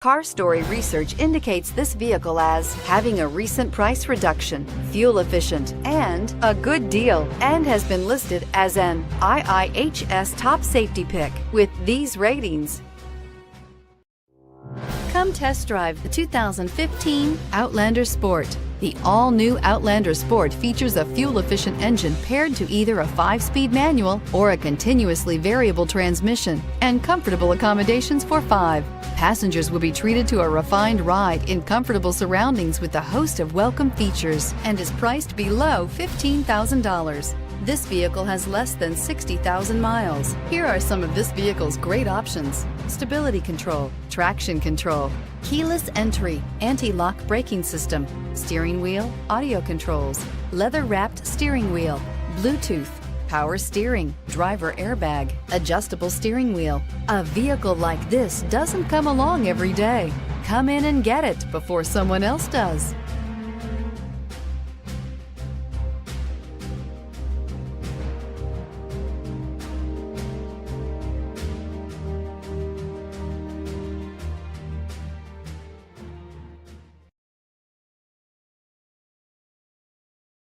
Car Story research indicates this vehicle as having a recent price reduction, fuel efficient, and a good deal, and has been listed as an IIHS top safety pick with these ratings. Come test drive the 2015 Outlander Sport. The all-new Outlander Sport features a fuel-efficient engine paired to either a 5-speed manual or a continuously variable transmission, and comfortable accommodations for 5. Passengers will be treated to a refined ride in comfortable surroundings with a host of welcome features, and is priced below $15,000. This vehicle has less than 60,000 miles. Here are some of this vehicle's great options: stability control, traction control, keyless entry, anti-lock braking system, steering wheel audio controls, leather-wrapped steering wheel, Bluetooth, power steering, driver airbag, adjustable steering wheel. A vehicle like this doesn't come along every day. Come in and get it before someone else does.